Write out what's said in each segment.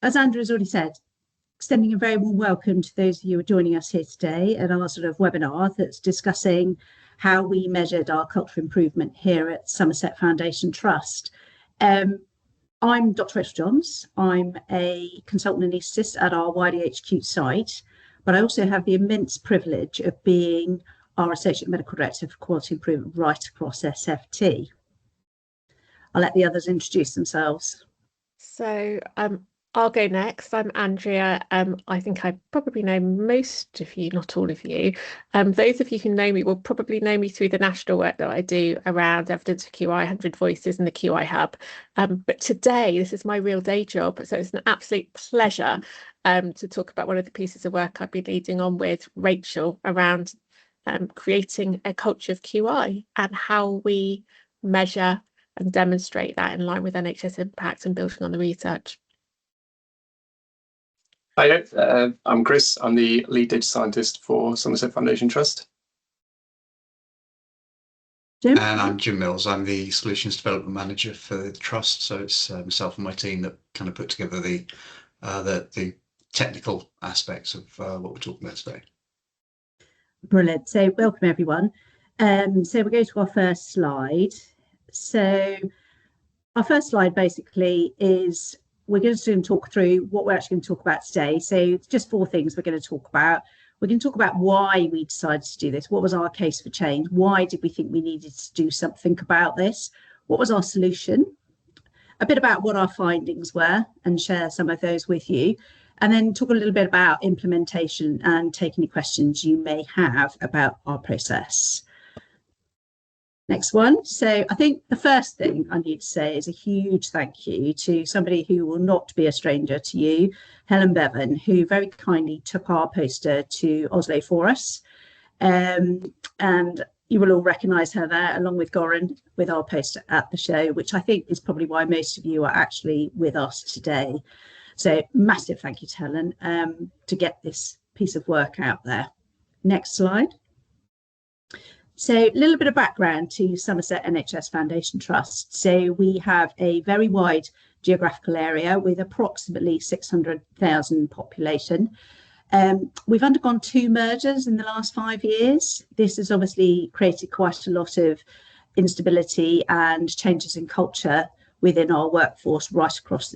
as Andrew has already said, extending a very warm welcome to those of you who are joining us here today at our sort of webinar that's discussing how we measured our cultural improvement here at Somerset Foundation Trust. I'm Dr. Rachel Johns. I'm a consultant anaesthetist at our YDHQ site, but I also have the immense privilege of being our Associate Medical Director for Quality Improvement right across SFT. I'll let the others introduce themselves. So I'll go next. I'm Andrea. I think I probably know most of you, not all of you. Those of you who know me will probably know me through the national work that I do around evidence for QI, 100 Voices and the QI Hub. But today, this is my real day job. So it's an absolute pleasure to talk about one of the pieces of work I've been leading on with Rachel around creating a culture of QI and how we measure and demonstrate that in line with NHS Impact and building on the research. Hi, I'm Chris. I'm the lead data scientist for Somerset Foundation Trust. Jim? And I'm Jim Mills. I'm the Solutions Development Manager for the Trust. So it's myself and my team that kind of put together the technical aspects of what we're talking about today. Brilliant. So welcome everyone. So we'll go to our first slide. So our first slide basically is we're going to talk through what we're actually going to talk about today. So just 4 things we're going to talk about. We're going to talk about why we decided to do this. What was our case for change? Why did we think we needed to do something about this? What was our solution? A bit about what our findings were and share some of those with you. And then talk a little bit about implementation and take any questions you may have about our process. Next one. So I think the first thing I need to say is a huge thank you to somebody who will not be a stranger to you, Helen Bevan, who very kindly took our poster to Oslo for us. And you will all recognise her there, along with Goran, with our poster at the show, which I think is probably why most of you are actually with us today. So massive thank you to Helen to get this piece of work out there. Next slide. So a little bit of background to Somerset NHS Foundation Trust. So we have a very wide geographical area with approximately 600,000 population. We've undergone 2 mergers in the last 5 years. This has obviously created quite a lot of instability and changes in culture within our workforce right across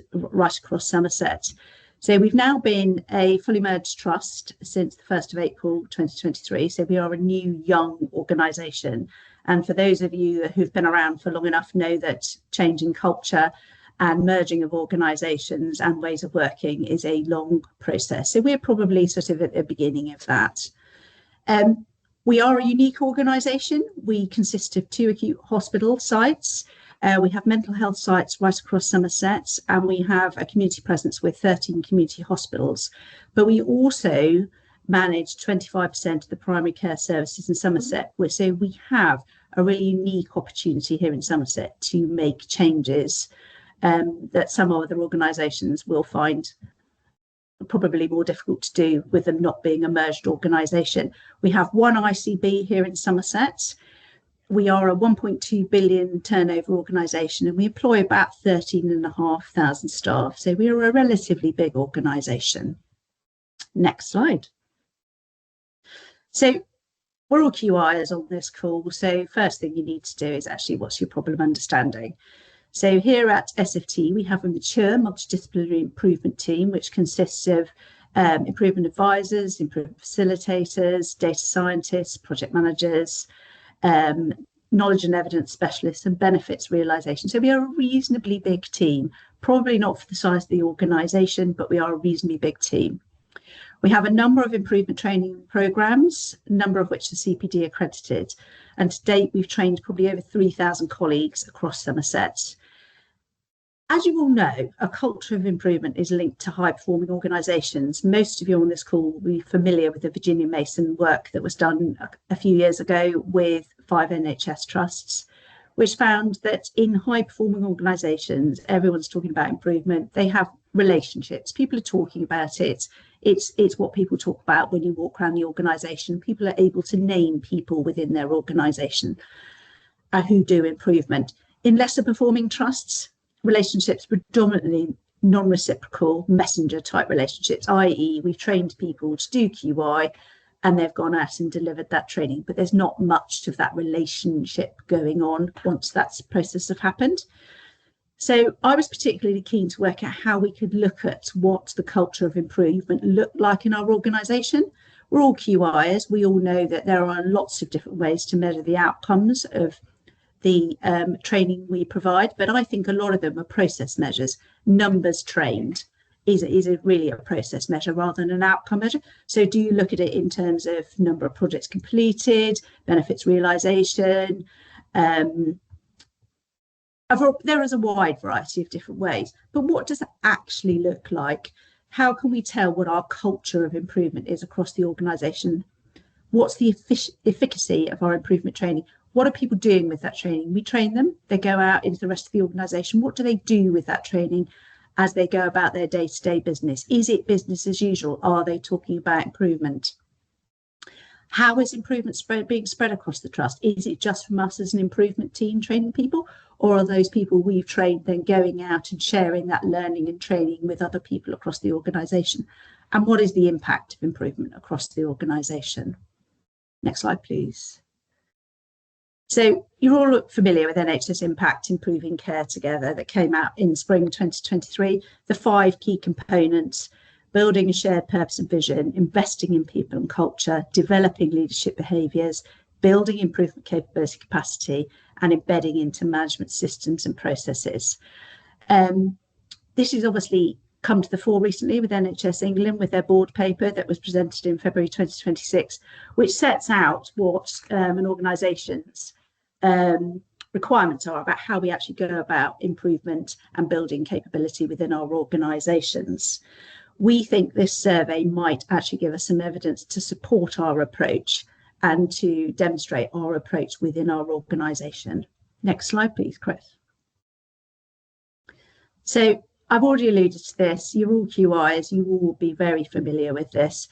Somerset. So we've now been a fully merged trust since the 1st of April 2023. So we are a new young organisation. And for those of you who've been around for long enough know that changing culture and merging of organisations and ways of working is a long process. So we're probably sort of at the beginning of that. We are a unique organisation. We consist of 2 acute hospital sites. We have mental health sites right across Somerset, and we have a community presence with 13 community hospitals. But we also manage 25% of the primary care services in Somerset. So we have a really unique opportunity here in Somerset to make changes that some other organisations will find probably more difficult to do with them not being a merged organisation. We have 1 ICB here in Somerset. We are a 1.2 billion turnover organisation and we employ about 13,500 staff. So we are a relatively big organisation. Next slide. So we're all QIers on this call. So first thing you need to do is actually what's your problem understanding? So here at SFT, we have a mature multidisciplinary improvement team, which consists of improvement advisors, improvement facilitators, data scientists, project managers, knowledge and evidence specialists and benefits realisation. So we are a reasonably big team, probably not for the size of the organisation, but we are a reasonably big team. We have a number of improvement training programmes, a number of which are CPD accredited. And to date, we've trained probably over 3,000 colleagues across Somerset. As you all know, a culture of improvement is linked to high-performing organisations. Most of you on this call will be familiar with the Virginia Mason work that was done a few years ago with 5 NHS trusts, which found that in high-performing organisations, everyone's talking about improvement. They have relationships. People are talking about it. It's what people talk about when you walk around the organisation. People are able to name people within their organisation who do improvement. In lesser performing trusts, relationships predominantly non-reciprocal messenger type relationships, i.e. we've trained people to do QI and they've gone out and delivered that training, but there's not much of that relationship going on once that process has happened. So I was particularly keen to work out how we could look at what the culture of improvement looked like in our organisation. We're all QIers. We all know that there are lots of different ways to measure the outcomes of the training we provide, but I think a lot of them are process measures. Numbers trained is really a process measure rather than an outcome measure. So do you look at it in terms of number of projects completed, benefits realisation? There is a wide variety of different ways, but what does it actually look like? How can we tell what our culture of improvement is across the organisation? What's the efficacy of our improvement training? What are people doing with that training? We train them, they go out into the rest of the organisation. What do they do with that training as they go about their day-to-day business? Is it business as usual? Are they talking about improvement? How is improvement being spread across the trust? Is it just from us as an improvement team training people? Or are those people we've trained then going out and sharing that learning and training with other people across the organisation? And what is the impact of improvement across the organisation? Next slide, please. So you're all familiar with NHS Impact, Improving Care Together, that came out in spring 2023. The 5 key components: building a shared purpose and vision, investing in people and culture, developing leadership behaviours, building improvement capability capacity, and embedding into management systems and processes. This has obviously come to the fore recently with NHS England with their board paper that was presented in February 2026, which sets out what an organisation's requirements are about how we actually go about improvement and building capability within our organisations. We think this survey might actually give us some evidence to support our approach and to demonstrate our approach within our organisation. Next slide, please, Chris. So I've already alluded to this. You're all QIs, you will all be very familiar with this.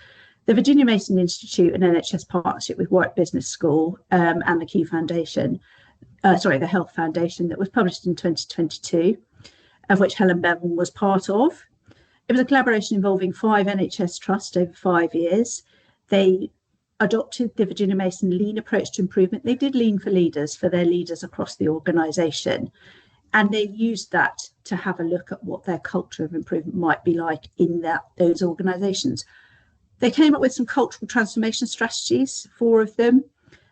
The Virginia Mason Institute and NHS partnership with Warwick Business School and the Q Foundation, the Health Foundation, that was published in 2022, of which Helen Bevan was part of. It was a collaboration involving 5 NHS trusts over 5 years. They adopted the Virginia Mason lean approach to improvement. They did lean for leaders, for their leaders across the organisation. And they used that to have a look at what their culture of improvement might be like in those organisations. They came up with some cultural transformation strategies, 4 of them.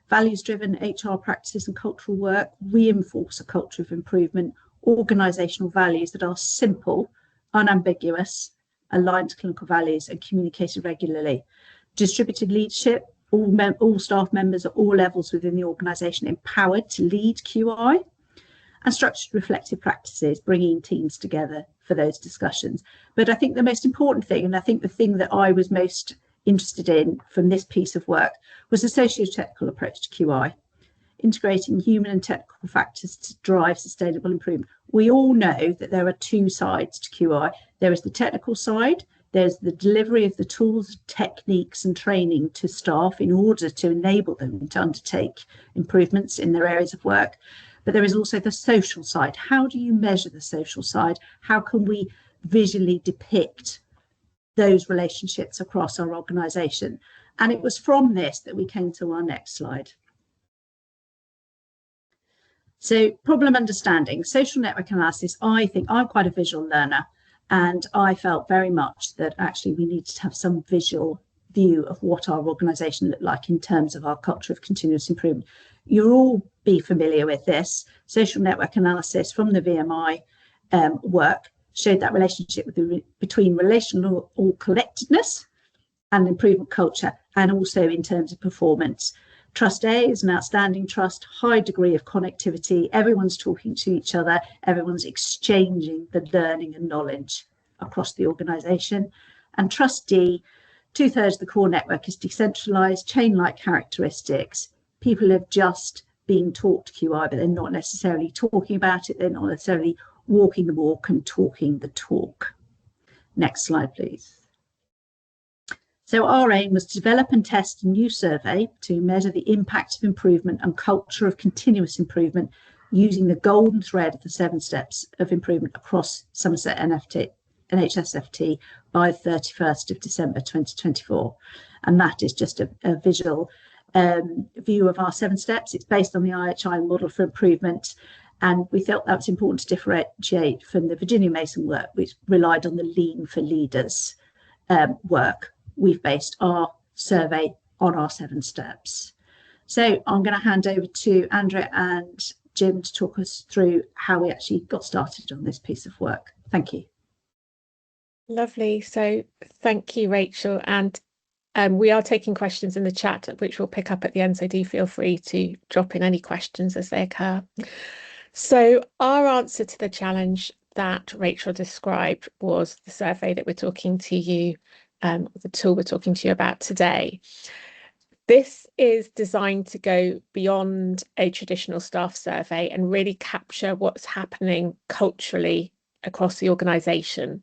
Values-driven HR practices and cultural work reinforce a culture of improvement, organisational values that are simple, unambiguous, aligned to clinical values and communicated regularly. Distributed leadership, all staff members at all levels within the organisation empowered to lead QI. And structured reflective practices, bringing teams together for those discussions. But I think the most important thing, and I think the thing that I was most interested in from this piece of work, was the socio-technical approach to QI, integrating human and technical factors to drive sustainable improvement. We all know that there are 2 sides to QI. There is the technical side. There's the delivery of the tools, techniques and training to staff in order to enable them to undertake improvements in their areas of work. But there is also the social side. How do you measure the social side? How can we visually depict those relationships across our organisation? And it was from this that we came to our next slide. So problem understanding, social network analysis. I think I'm quite a visual learner, and I felt very much that actually we needed to have some visual view of what our organisation looked like in terms of our culture of continuous improvement. You'll all be familiar with this. Social network analysis from the VMI work showed that relationship between relational collectedness and improvement culture, and also in terms of performance. Trust A is an outstanding trust, high degree of connectivity. Everyone's talking to each other. Everyone's exchanging the learning and knowledge across the organisation. And Trust D, 2/3 of the core network is decentralised, chain-like characteristics. People have just been taught QI, but they're not necessarily talking about it. They're not necessarily walking the walk and talking the talk. Next slide, please. So our aim was to develop and test a new survey to measure the impact of improvement and culture of continuous improvement using the golden thread of the 7 steps of improvement across Somerset NHSFT by 31st of December 2024. And that is just a visual view of our 7 steps. It's based on the IHI model for improvement. And we felt that was important to differentiate from the Virginia Mason work, which relied on the Lean for Leaders work. We've based our survey on our 7 steps. So I'm going to hand over to Andrea and Jim to talk us through how we actually got started on this piece of work. Thank you. Lovely. So thank you, Rachel. And we are taking questions in the chat, which we'll pick up at the end. So do feel free to drop in any questions as they occur. So our answer to the challenge that Rachel described was the survey that we're talking to you, the tool we're talking to you about today. This is designed to go beyond a traditional staff survey and really capture what's happening culturally across the organisation.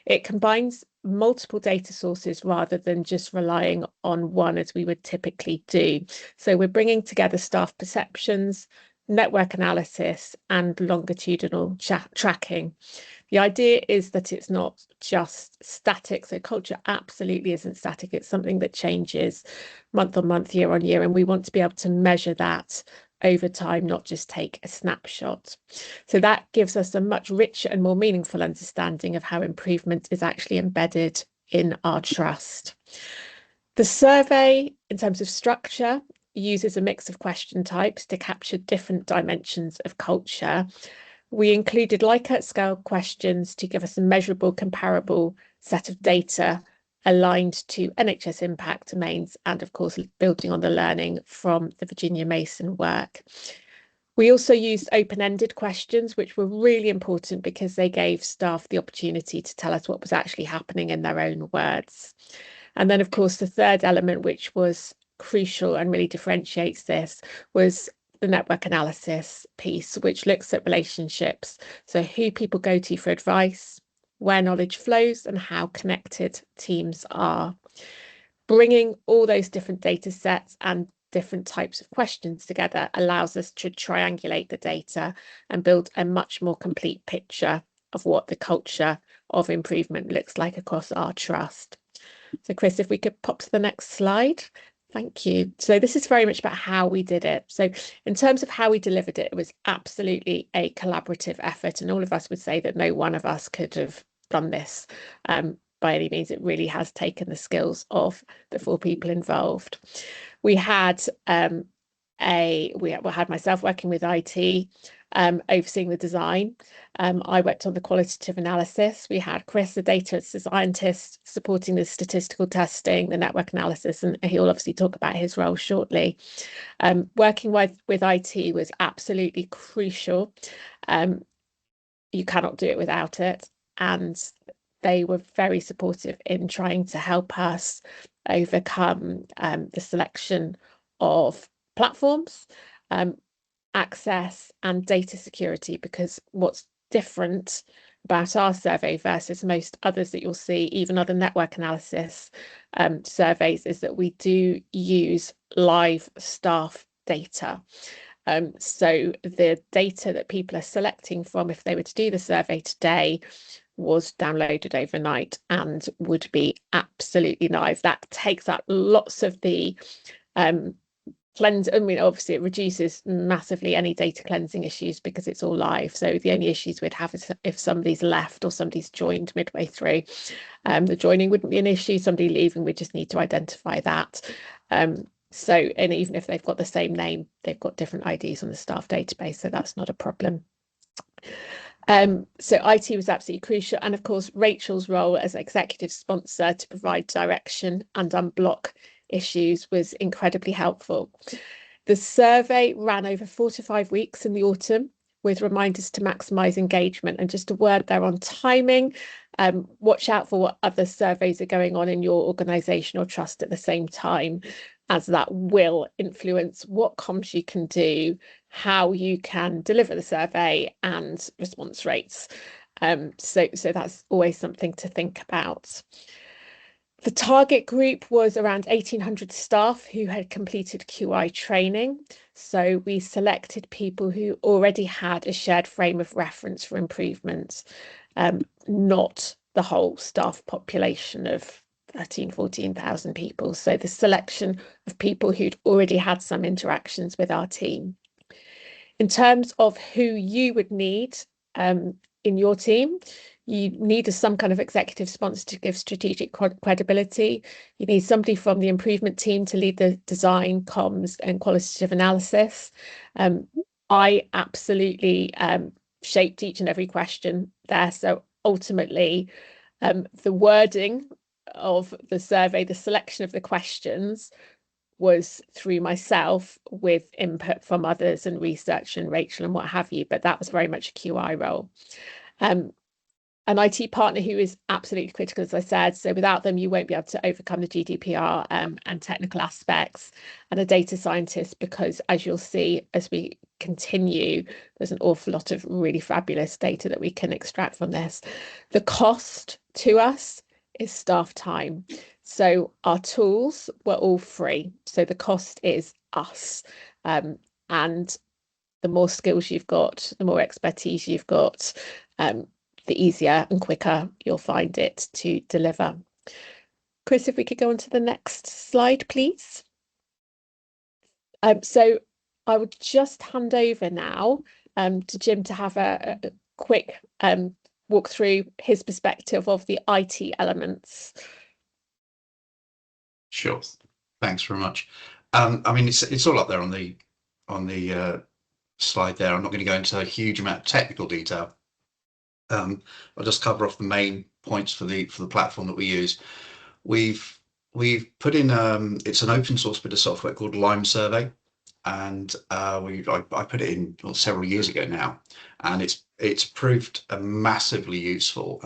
It combines multiple data sources rather than just relying on one as we would typically do. So we're bringing together staff perceptions, network analysis and longitudinal tracking. The idea is that it's not just static. So culture absolutely isn't static. It's something that changes month on month, year on year. And we want to be able to measure that over time, not just take a snapshot. So that gives us a much richer and more meaningful understanding of how improvement is actually embedded in our trust. The survey, in terms of structure, uses a mix of question types to capture different dimensions of culture. We included Likert scale questions to give us a measurable, comparable set of data aligned to NHS Impact domains and, of course, building on the learning from the Virginia Mason work. We also used open-ended questions, which were really important because they gave staff the opportunity to tell us what was actually happening in their own words. And then, of course, the third element, which was crucial and really differentiates this, was the network analysis piece, which looks at relationships. So who people go to for advice, where knowledge flows, and how connected teams are. Bringing all those different data sets and different types of questions together allows us to triangulate the data and build a much more complete picture of what the culture of improvement looks like across our trust. So Chris, if we could pop to the next slide. Thank you. So this is very much about how we did it. So in terms of how we delivered it, it was absolutely a collaborative effort, and all of us would say that no one of us could have done this by any means. It really has taken the skills of the 4 people involved. We had had myself working with IT, overseeing the design. I worked on the qualitative analysis. We had Chris, the data scientist, supporting the statistical testing, the network analysis, and he'll obviously talk about his role shortly. Working with IT was absolutely crucial. You cannot do it without it. And they were very supportive in trying to help us overcome the selection of platforms, access and data security, because what's different about our survey versus most others that you'll see, even other network analysis surveys, is that we do use live staff data. So the data that people are selecting from, if they were to do the survey today, was downloaded overnight and would be absolutely live. That takes out lots of the cleanse. I mean, obviously it reduces massively any data cleansing issues because it's all live. So the only issues we'd have is if somebody's left or somebody's joined midway through. The joining wouldn't be an issue. Somebody leaving, we just need to identify that. And even if they've got the same name, they've got different IDs on the staff database, so that's not a problem. So IT was absolutely crucial, and of course Rachel's role as executive sponsor to provide direction and unblock issues was incredibly helpful. The survey ran over 4 to 5 weeks in the autumn, with reminders to maximise engagement. And just a word there on timing, watch out for what other surveys are going on in your organisation or trust at the same time, as that will influence what comms you can do, how you can deliver the survey and response rates. So that's always something to think about. The target group was around 1,800 staff who had completed QI training. So we selected people who already had a shared frame of reference for improvements, not the whole staff population of 14,000 people. So the selection of people who'd already had some interactions with our team. In terms of who you would need in your team, you need some kind of executive sponsor to give strategic credibility. You need somebody from the improvement team to lead the design, comms, and qualitative analysis. I absolutely shaped each and every question there. So ultimately, the wording of the survey, the selection of the questions, was through myself with input from others and research and Rachel and what have you, but that was very much a QI role. An IT partner who is absolutely critical, as I said, so without them you won't be able to overcome the GDPR and technical aspects, and a data scientist, because as you'll see as we continue, there's an awful lot of really fabulous data that we can extract from this. The cost to us is staff time. So our tools were all free. So the cost is us. And the more skills you've got, the more expertise you've got, the easier and quicker you'll find it to deliver. Chris, if we could go on to the next slide, please. So I would just hand over now to Jim to have a quick walk through his perspective of the IT elements. Sure. Thanks very much. I mean, it's all up there on the slide there. I'm not going to go into a huge amount of technical detail. I'll just cover off the main points for the platform that we use. We've put in it's an open source bit of software called Lime Survey, and I put it in several years ago now, and it's proved massively useful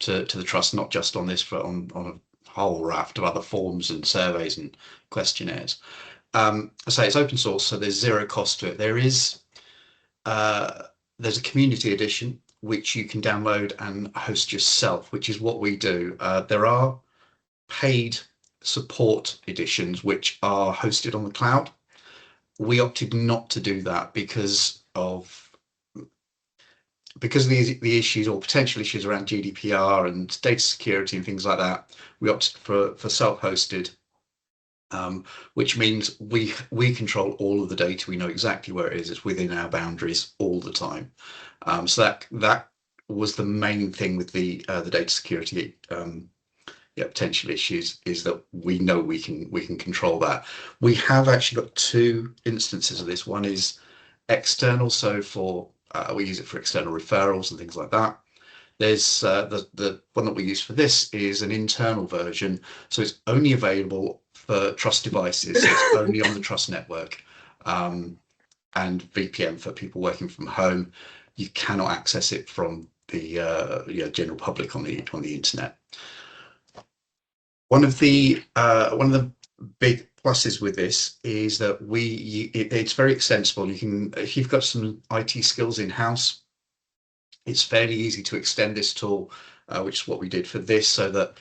to the trust, not just on this, but on a whole raft of other forms and surveys and questionnaires. I say it's open source, so there's zero cost to it. There's a community edition which you can download and host yourself, which is what we do. There are paid support editions which are hosted on the cloud. We opted not to do that because of the issues or potential issues around GDPR and data security and things like that. We opted for self-hosted, which means we control all of the data. We know exactly where it is. It's within our boundaries all the time. So that was the main thing with the data security potential issues, is that we know we can control that. We have actually got two instances of this. One is external, so we use it for external referrals and things like that. There's the one that we use for this is an internal version, so it's only available for trust devices. So it's only on the trust network, and VPN for people working from home. You cannot access it from the general public on the internet. One of the big pluses with this is that it's very extensible. You can, if you've got some IT skills in house, it's fairly easy to extend this tool, which is what we did for this, so that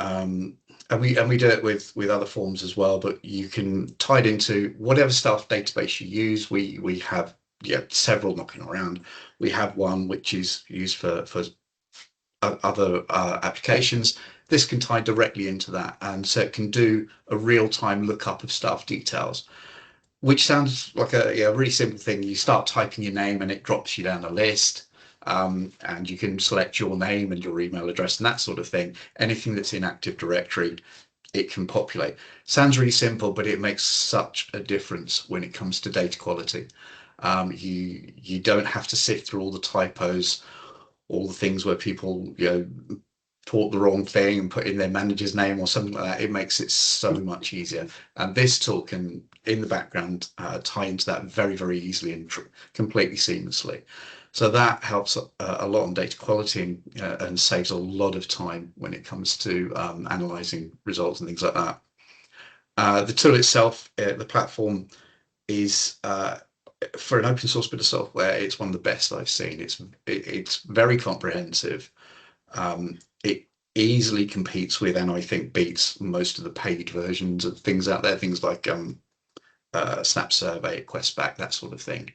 and we do it with other forms as well, but you can tie it into whatever staff database you use. We have several knocking around. We have one which is used for other applications. This can tie directly into that, and so it can do a real-time lookup of staff details, which sounds like a really simple thing. You start typing your name and it drops you down a list, and you can select your name and your email address and that sort of thing. Anything that's in Active Directory, it can populate. Sounds really simple, but it makes such a difference when it comes to data quality. You don't have to sift through all the typos, all the things where people taught the wrong thing and put in their manager's name or something like that. It makes it so much easier, and this tool can in the background tie into that very, very easily and completely seamlessly. So that helps a lot on data quality and saves a lot of time when it comes to analyzing results and things like that. The tool itself, the platform, is for an open source bit of software, it's one of the best I've seen. It's very comprehensive. It easily competes with, and I think beats, most of the paid versions of things out there, things like Snap Survey, Questback, that sort of thing.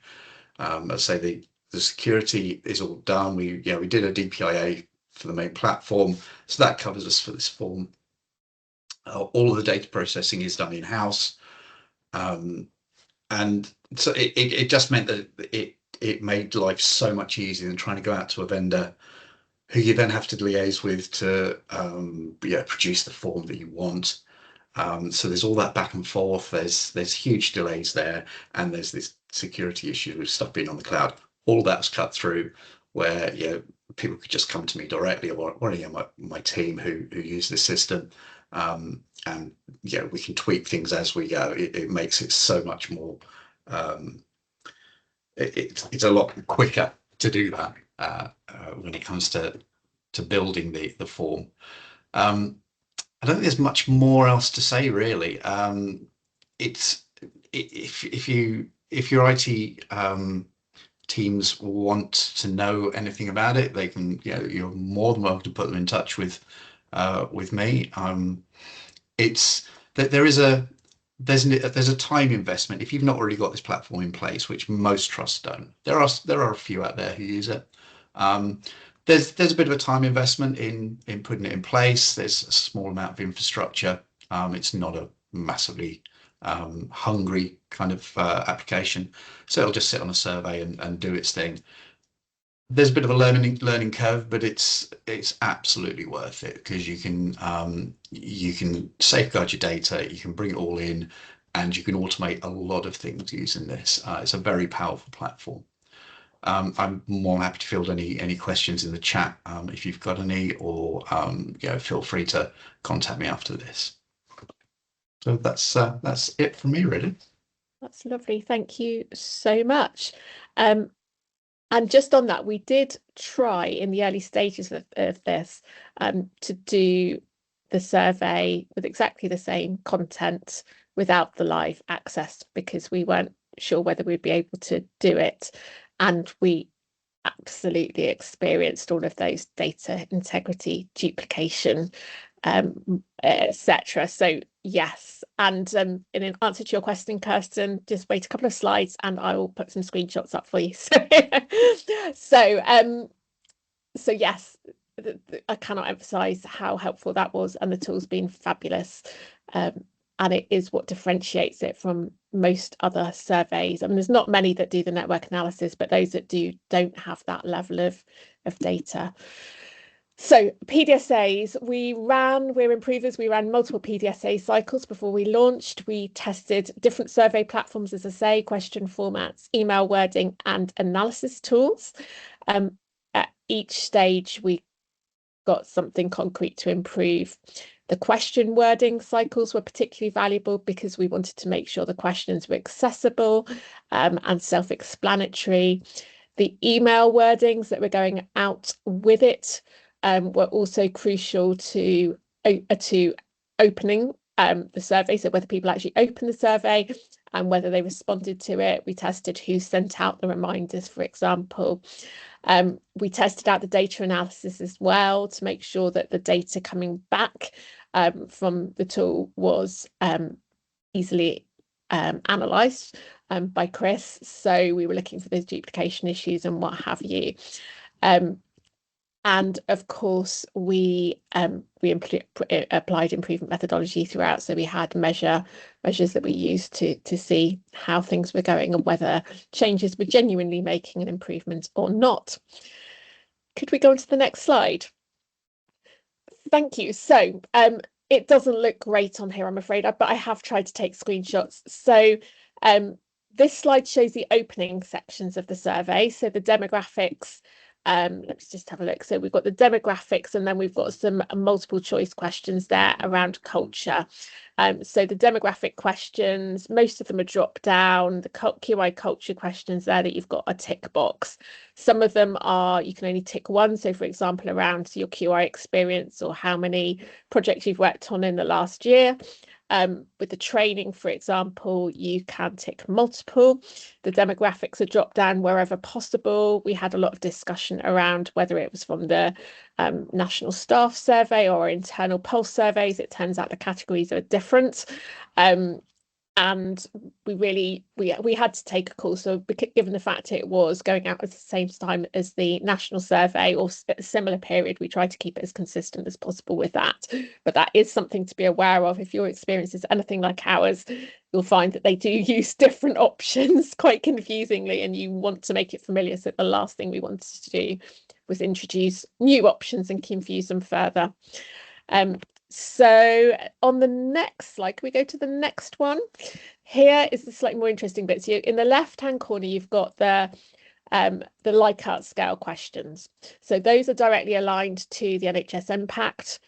I'd say the security is all done. We did a DPIA for the main platform. So that covers us for this form. All of the data processing is done in-house. And so it just meant that it made life so much easier than trying to go out to a vendor who you then have to liaise with to produce the form that you want. So there's all that back and forth. There's huge delays there, and there's this security issue with stuff being on the cloud. All that was cut through, where people could just come to me directly, or my team who use the system, and we can tweak things as we go. It makes it so much more. It's a lot quicker to do that when it comes to building the form. I don't think there's much more else to say, really. If your IT teams want to know anything about it, they can. You're more than welcome to put them in touch with me. It's that there's a time investment if you've not already got this platform in place, which most trusts don't. There are a few out there who use it. There's a bit of a time investment in putting it in place. There's a small amount of infrastructure. It's not a massively hungry kind of application, so it'll just sit on a survey and do its thing. There's a bit of a learning curve, but it's absolutely worth it, because you can safeguard your data, you can bring it all in, and you can automate a lot of things using this. It's a very powerful platform. I'm more than happy to field any questions in the chat if you've got any, or feel free to contact me after this. So that's it from me, really. That's lovely. Thank you so much. And just on that, we did try in the early stages of this to do the survey with exactly the same content without the live access, because we weren't sure whether we'd be able to do it. And we absolutely experienced all of those data integrity, duplication, etc. So yes, and in answer to your question, Kirsten, just wait a couple of slides and I will put some screenshots up for you. So yes, I cannot emphasize how helpful that was, and the tool's been fabulous. And it is what differentiates it from most other surveys. I mean, there's not many that do the network analysis, but those that do don't have that level of data. So PDSAs, we're improvers, we ran multiple PDSA cycles before we launched. We tested different survey platforms, as I say, question formats, email wording, and analysis tools. At each stage, we got something concrete to improve. The question wording cycles were particularly valuable because we wanted to make sure the questions were accessible and self-explanatory. The email wordings that were going out with it were also crucial to opening the survey. So whether people actually opened the survey and whether they responded to it. We tested who sent out the reminders, for example. We tested out the data analysis as well to make sure that the data coming back from the tool was easily analysed by Chris. So we were looking for those duplication issues and what have you. And of course, we applied improvement methodology throughout. So we had measures that we used to see how things were going and whether changes were genuinely making an improvement or not. Could we go on to the next slide? Thank you. So it doesn't look great on here, I'm afraid, but I have tried to take screenshots. So this slide shows the opening sections of the survey. So the demographics. Let's just have a look. So we've got the demographics, and then we've got some multiple choice questions there around culture. So the demographic questions, most of them are drop down. The QI culture questions there that you've got a tick box. Some of them are, you can only tick one. So for example, around your QI experience or how many projects you've worked on in the last year. With the training, for example, you can tick multiple. The demographics are dropped down wherever possible. We had a lot of discussion around whether it was from the National Staff Survey or internal pulse surveys. It turns out the categories are different. And and we had to take a call. So given the fact it was going out at the same time as the national survey, or a similar period, we tried to keep it as consistent as possible with that. But that is something to be aware of. If your experience is anything like ours, you'll find that they do use different options quite confusingly, and you want to make it familiar. So the last thing we wanted to do was introduce new options and confuse them further. So on the next slide, can we go to the next one? Here is the slightly more interesting bit. So in the left-hand corner, you've got the Likert scale questions. So those are directly aligned to the NHS Impact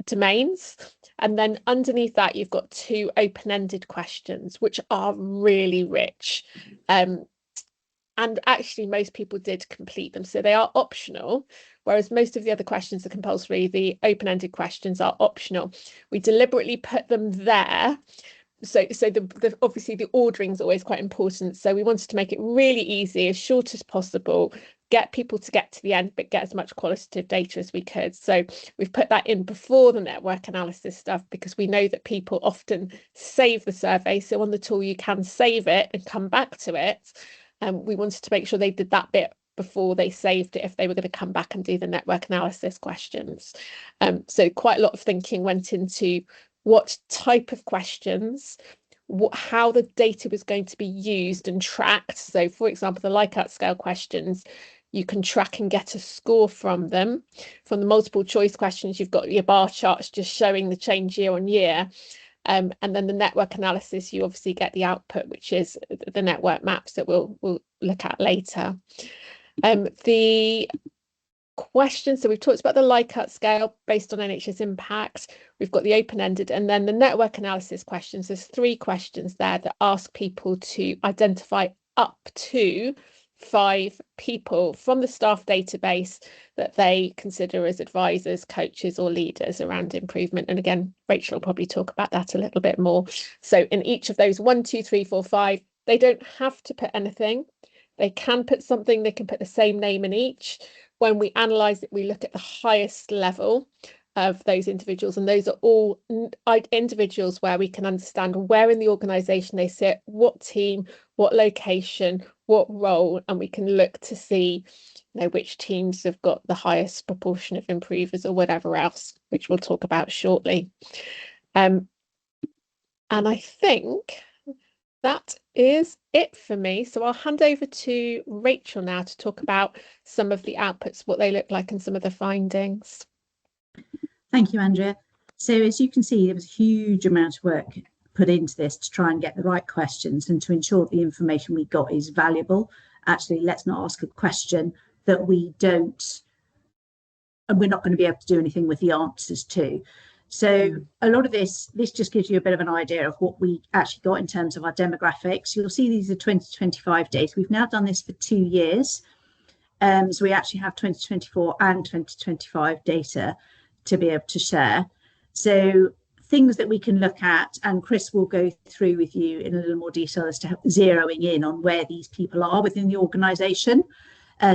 domains. And then underneath that, you've got 2 open-ended questions, which are really rich. And actually, most people did complete them. So they are optional, whereas most of the other questions are compulsory. The open-ended questions are optional. We deliberately put them there. So obviously the ordering is always quite important. So we wanted to make it really easy, as short as possible, get people to get to the end, but get as much qualitative data as we could. So we've put that in before the network analysis stuff, because we know that people often save the survey. So on the tool, you can save it and come back to it. And we wanted to make sure they did that bit before they saved it if they were going to come back and do the network analysis questions. So quite a lot of thinking went into what type of questions, how the data was going to be used and tracked. So for example, the Likert scale questions, you can track and get a score from them. From the multiple choice questions, you've got your bar charts just showing the change year on year. And then the network analysis, you obviously get the output, which is the network maps that we'll look at later. The questions, so we've talked about the Likert scale based on NHS Impact. We've got the open-ended, and then the network analysis questions. There's 3 questions there that ask people to identify up to 5 people from the staff database that they consider as advisors, coaches or leaders around improvement. And again, Rachel will probably talk about that a little bit more. So in each of those 1, 2, 3, 4, 5, they don't have to put anything. They can put something, they can put the same name in each. When we analyse it, we look at the highest level of those individuals, and those are all individuals where we can understand where in the organisation they sit, what team, what location, what role, and we can look to see, you know, which teams have got the highest proportion of improvers or whatever else, which we'll talk about shortly. And I think that is it for me. So I'll hand over to Rachel now to talk about some of the outputs, what they look like, and some of the findings. Thank you, Andrea. So as you can see, there was a huge amount of work put into this to try and get the right questions and to ensure the information we got is valuable. Actually, let's not ask a question that we don't, and we're not going to be able to do anything with the answers to. So a lot of this just gives you a bit of an idea of what we actually got in terms of our demographics. You'll see these are 2025 data. We've now done this for 2 years. So we actually have 2024 and 2025 data to be able to share. So things that we can look at, and Chris will go through with you in a little more detail as to zeroing in on where these people are within the organisation.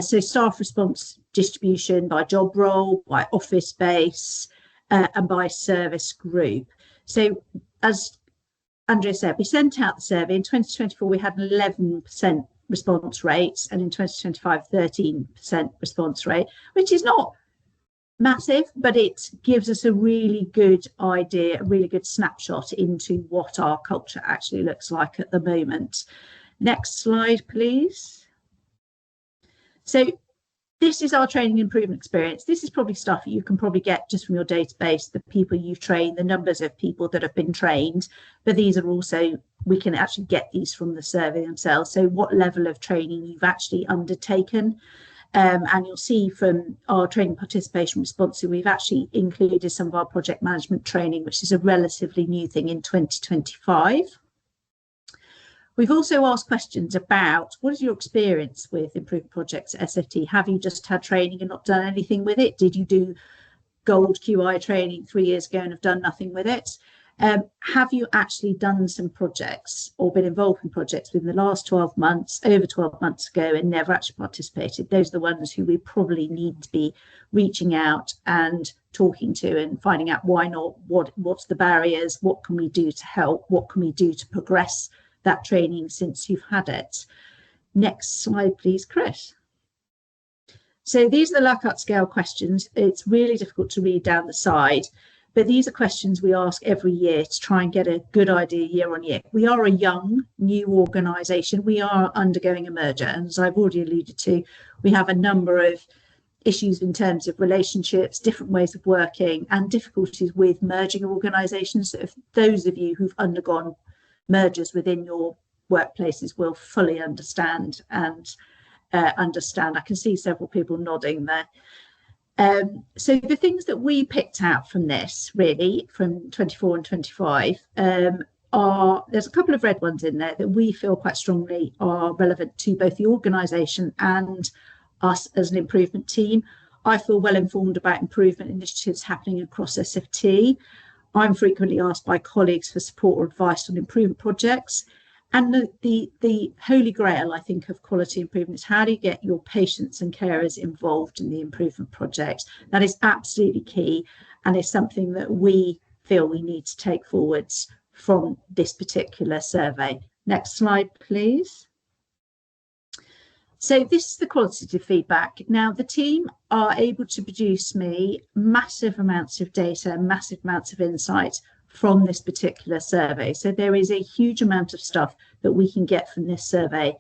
So staff response distribution by job role, by office space, and by service group. So as Andrea said, we sent out the survey. In 2024, we had an 11% response rates, and in 2025, 13% response rate, which is not massive, but it gives us a really good idea, a really good snapshot into what our culture actually looks like at the moment. Next slide, please. So this is our training improvement experience. This is probably stuff you can probably get just from your database, the people you've trained, the numbers of people that have been trained, but these are also, we can actually get these from the survey themselves. So what level of training you've actually undertaken. And you'll see from our training participation response, we've actually included some of our project management training, which is a relatively new thing in 2025. We've also asked questions about what is your experience with improvement projects at SFT? Have you just had training and not done anything with it? Did you do gold QI training 3 years ago and have done nothing with it? Have you actually done some projects or been involved in projects within the last 12 months, over 12 months ago, and never actually participated? Those are the ones who we probably need to be reaching out and talking to and finding out why not, what's the barriers, what can we do to help, what can we do to progress that training since you've had it. Next slide, please, Chris. So these are the Likert scale questions. It's really difficult to read down the side, but these are questions we ask every year to try and get a good idea year on year. We are a young, new organisation. We are undergoing a merger, and as I've already alluded to, we have a number of issues in terms of relationships, different ways of working, and difficulties with merging organisations. So if those of you who've undergone mergers within your workplaces will fully understand and understand. I can see several people nodding there. So the things that we picked out from this, really, from 24 and 25, are, there's a couple of red ones in there that we feel quite strongly are relevant to both the organisation and us as an improvement team. I feel well informed about improvement initiatives happening across SFT. I'm frequently asked by colleagues for support or advice on improvement projects. And the holy grail, I think, of quality improvement is how do you get your patients and carers involved in the improvement project? That is absolutely key, and is something that we feel we need to take forwards from this particular survey. Next slide, please. So this is the qualitative feedback. Now, the team are able to produce me massive amounts of data, massive amounts of insight from this particular survey. So there is a huge amount of stuff that we can get from this survey.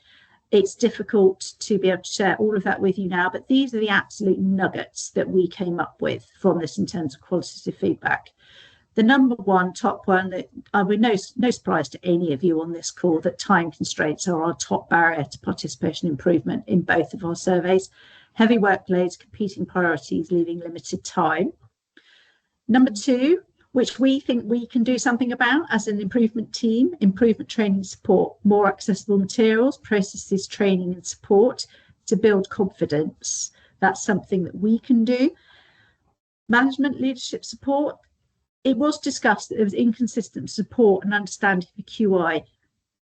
It's difficult to be able to share all of that with you now, but these are the absolute nuggets that we came up with from this in terms of qualitative feedback. The number one, top one, that I would no surprise to any of you on this call, that time constraints are our top barrier to participation improvement in both of our surveys. Heavy workloads, competing priorities, leaving limited time. Number two, which we think we can do something about as an improvement team, improvement training support, more accessible materials, processes, training and support to build confidence. That's something that we can do. Management leadership support. It was discussed that there was inconsistent support and understanding for QI,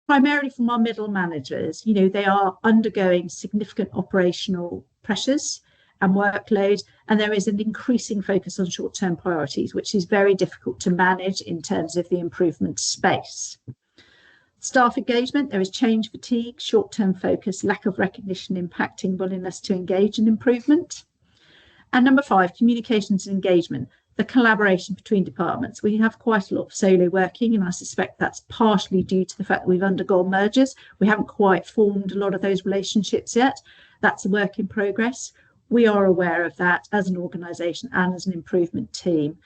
primarily from our middle managers. You know, they are undergoing significant operational pressures and workload, and there is an increasing focus on short-term priorities, which is very difficult to manage in terms of the improvement space. Staff engagement, there is change fatigue, short-term focus, lack of recognition impacting willingness to engage in improvement. And number five, communications and engagement, the collaboration between departments. We have quite a lot of solo working, and I suspect that's partially due to the fact that we've undergone mergers. We haven't quite formed a lot of those relationships yet. That's a work in progress. We are aware of that as an organisation and as an improvement team.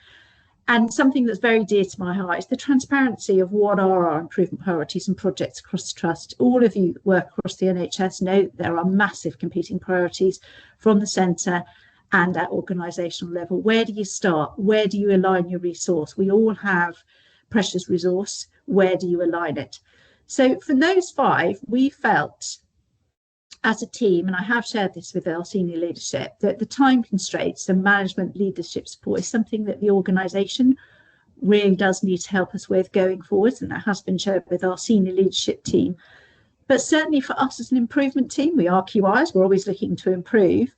And something that's very dear to my heart is the transparency of what are our improvement priorities and projects across the trust. All of you that work across the NHS know that there are massive competing priorities from the centre and at organisational level. Where do you start? Where do you align your resource? We all have precious resource. Where do you align it? So for those five, we felt as a team, and I have shared this with our senior leadership, that the time constraints and management leadership support is something that the organisation really does need to help us with going forwards, and that has been shared with our senior leadership team. But certainly for us as an improvement team, we are QIs, we're always looking to improve.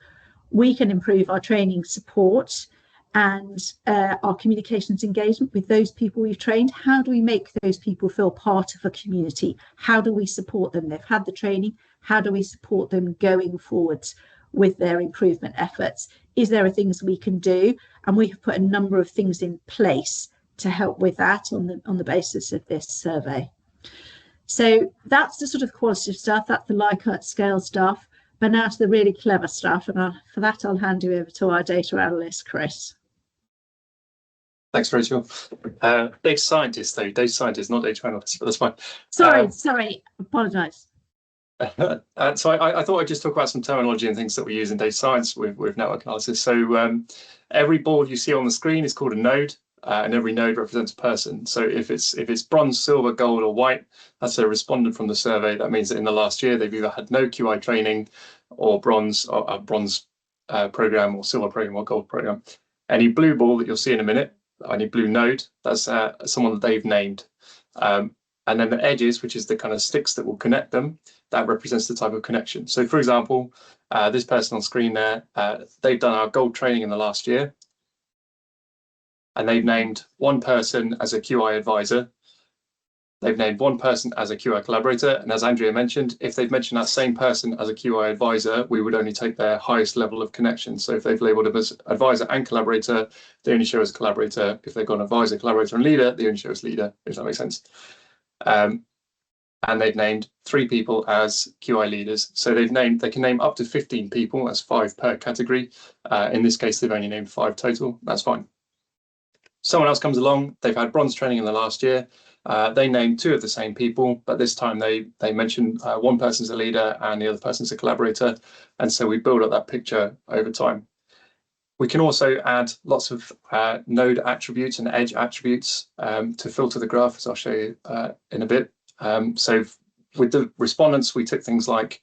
We can improve our training support and our communications engagement with those people we've trained. How do we make those people feel part of a community? How do we support them? They've had the training. How do we support them going forwards with their improvement efforts? Is there things we can do? And we have put a number of things in place to help with that on the basis of this survey. So that's the sort of qualitative stuff. That's the Likert scale stuff. But now to the really clever stuff. And for that, I'll hand you over to our data analyst, Chris. Thanks, Rachel. Data scientist, though. Data scientist, not data analyst, but that's fine. Sorry, apologise. So I thought I'd just talk about some terminology and things that we use in data science with network analysis. So every board you see on the screen is called a node, and every node represents a person. So if it's bronze, silver, gold, or white, that's a respondent from the survey. That means that in the last year they've either had no QI training, or bronze program, or silver program, or gold program. Any blue ball that you'll see in a minute blue node. That's someone that they've named. And then the edges, which is the kind of sticks that will connect them, that represents the type of connection. So for example, this person on screen there, they've done our gold training in the last year. And they've named one person as a QI advisor. They've named one person as a QI collaborator. And as Andrea mentioned, if they've mentioned that same person as a QI advisor, we would only take their highest level of connection. So if they've labeled them as advisor and collaborator, they only show as collaborator. If they've got an advisor, collaborator, and leader, they only show as leader, if that makes sense. And they've named 3 people as QI leaders. So they can name up to 15 people, that's 5 per category. In this case, they've only named 5 total, that's fine. Someone else comes along, they've had bronze training in the last year. They named 2 of the same people, but this time they mentioned one person's a leader and the other person's a collaborator. And so we build up that picture over time. We can also add lots of node attributes and edge attributes to filter the graph, as I'll show you in a bit. So with the respondents, we took things like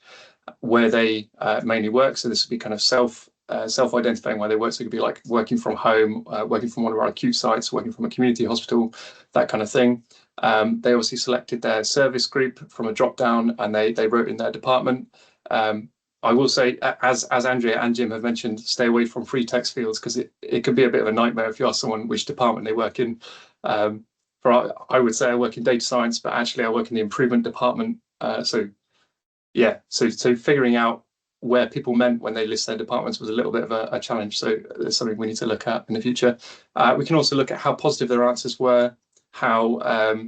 where they mainly work. So this would be kind of self-identifying where they work. So it could be like working from home, working from one of our acute sites, working from a community hospital, that kind of thing. They obviously selected their service group from a drop-down, and they wrote in their department. I will say, as Andrea and Jim have mentioned, stay away from free text fields because it can be a bit of a nightmare if you ask someone which department they work in. I would say I work in data science, but actually I work in the improvement department. So figuring out where people meant when they list their departments was a little bit of a challenge. So it's something we need to look at in the future. We can also look at how positive their answers were, how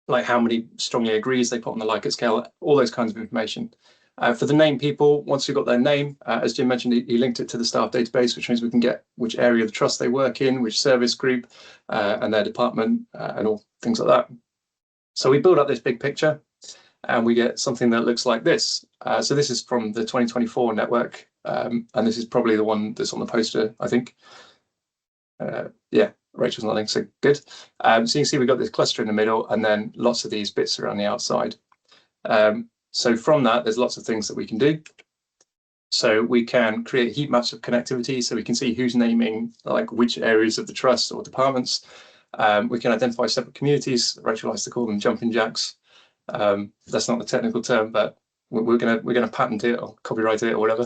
many strongly agrees they put on the Likert scale, all those kinds of information. For the name people, once we've got their name, as Jim mentioned, he linked it to the staff database, which means we can get which area of the trust they work in, which service group, and their department, and all things like that. So we build up this big picture, and we get something that looks like this. So this is from the 2024 network, and this is probably the one that's on the poster, I think. Yeah, Rachel's nodding, so good. So you can see we've got this cluster in the middle, and then lots of these bits around the outside. So from that, there's lots of things that we can do. So we can create heat maps of connectivity, so we can see who's naming like which areas of the trust or departments. We can identify separate communities. Rachel likes to call them jumping jacks. That's not the technical term, but we're gonna patent it or copyright it or whatever.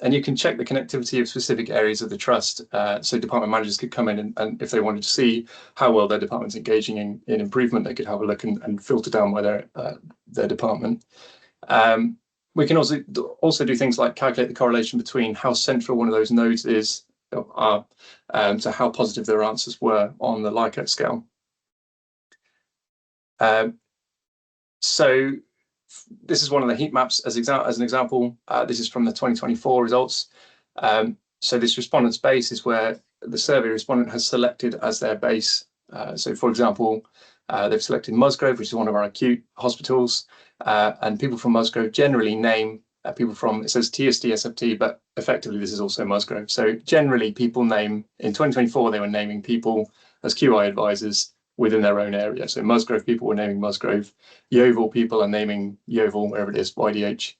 And you can check the connectivity of specific areas of the trust. So department managers could come in and if they wanted to see how well their department's engaging in improvement, they could have a look and filter down by their department. We can also do things like calculate the correlation between how central one of those nodes is to how positive their answers were on the Likert scale. So this is one of the heat maps as an example. This is from the 2024 results. So this respondent's base is where the survey respondent has selected as their base. So for example, they've selected Musgrove, which is one of our acute hospitals, and people from Musgrove generally name people from, it says TSD SFT, but effectively this is also Musgrove. So generally people name, in 2024, they were naming people as QI advisors within their own area. So Musgrove people were naming Musgrove, Yeovil people are naming Yeovil, wherever it is, YDH.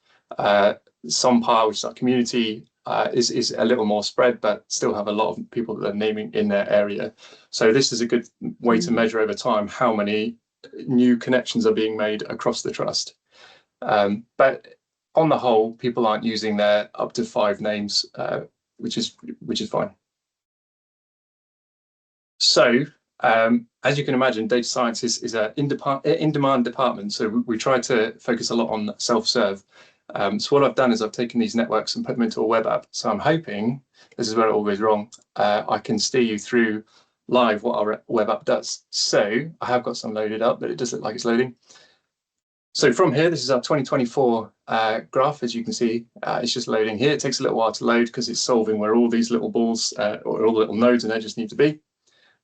Sompar, which is our community, is a little more spread, but still have a lot of people that are naming in their area. So this is a good way to measure over time how many new connections are being made across the trust. But on the whole, people aren't using their up to 5 names, which is fine. So as you can imagine, data science is an in-demand department. So we try to focus a lot on self-serve. So what I've done is I've taken these networks and put them into a web app. So I'm hoping, this is where it all goes wrong, I can steer you through live what our web app does. So I have got some loaded up, but it does look like it's loading. So from here, this is our 2024 graph. As you can see, it's just loading here. It takes a little while to load because it's solving where all these little balls or all the little nodes and edges need to be.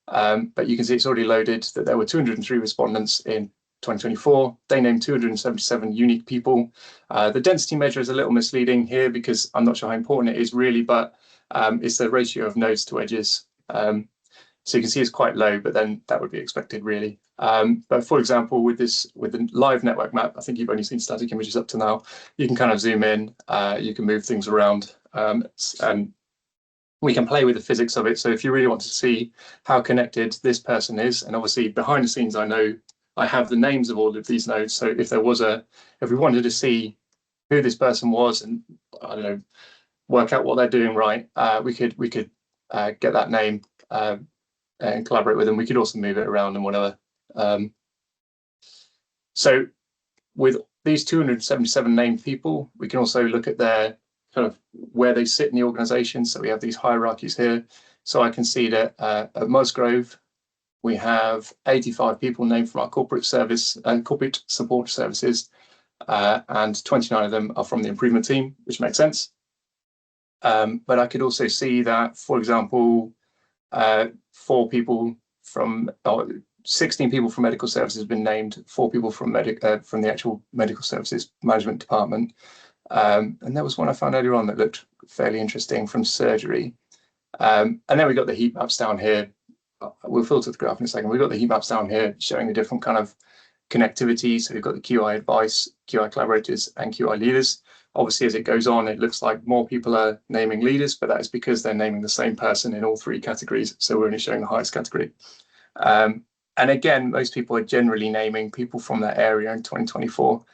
But you can see it's already loaded that there were 203 respondents in 2024. They named 277 unique people. The density measure is a little misleading here because I'm not sure how important it is really, but it's the ratio of nodes to edges. So you can see it's quite low, but then that would be expected really. But for example, with the live network map, I think you've only seen static images up to now. You can kind of zoom in, you can move things around, and we can play with the physics of it. So if you really want to see how connected this person is, and obviously behind the scenes, I know I have the names of all of these nodes. So if we wanted to see who this person was and, I don't know, work out what they're doing right, we could get that name and collaborate with them. We could also move it around and whatever. So with these 277 named people, we can also look at their kind of where they sit in the organization. So we have these hierarchies here. So I can see that at Musgrove, we have 85 people named from our corporate service and corporate support services, and 29 of them are from the improvement team, which makes sense. But I could also see that, for example, 16 people from medical services have been named, 4 people from the actual medical services management department. And there was one I found earlier on that looked fairly interesting from surgery. And then we got the heat maps down here. We'll filter the graph in a second. We've got the heat maps down here showing the different kind of connectivity. So we've got the QI advice, QI collaborators, and QI leaders. Obviously, as it goes on, it looks like more people are naming leaders, but that is because they're naming the same person in all 3 categories. So we're only showing the highest category. And again, most people are generally naming people from that area in 2024.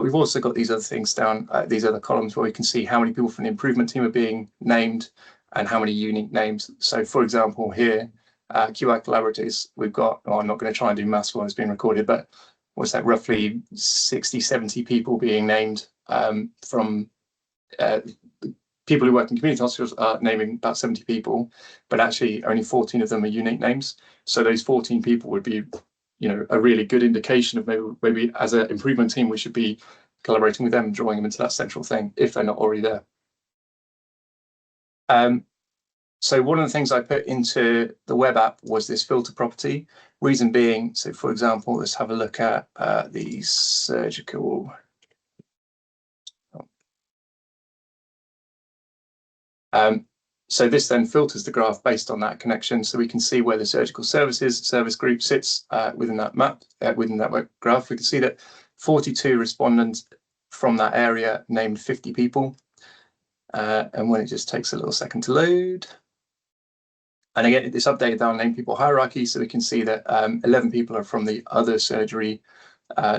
We've also got these other things down, these other columns where we can see how many people from the improvement team are being named and how many unique names. So for example, here, QI collaborators, we've got, I'm not going to try and do maths while it's being recorded, but what's that, roughly 60, 70 people being named from people who work in community hospitals are naming about 70 people, but actually only 14 of them are unique names. So those 14 people would be, a really good indication of maybe as an improvement team, we should be collaborating with them and drawing them into that central thing if they're not already there. So one of the things I put into the web app was this filter property. Reason being, so for example, let's have a look at the surgical. So this then filters the graph based on that connection, so we can see where the surgical services service group sits within that map, within that graph. We can see that 42 respondents from that area named 50 people. And when it just takes a little second to load. And again, it's updated down named people hierarchy, so we can see that 11 people are from the other surgery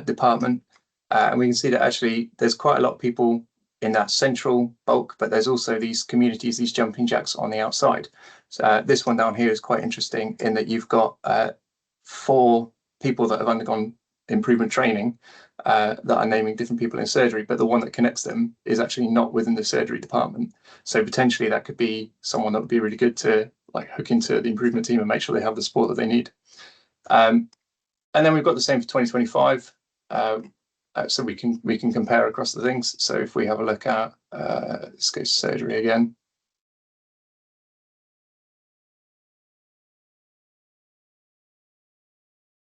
department. And we can see that actually there's quite a lot of people in that central bulk, but there's also these communities, these jumping jacks on the outside. So this one down here is quite interesting in that you've got 4 people that have undergone improvement training that are naming different people in surgery, but the one that connects them is actually not within the surgery department. So potentially that could be someone that would be really good to like hook into the improvement team and make sure they have the support that they need. And then we've got the same for 2025. So we can compare across the things. So if we have a look at, let's go surgery again.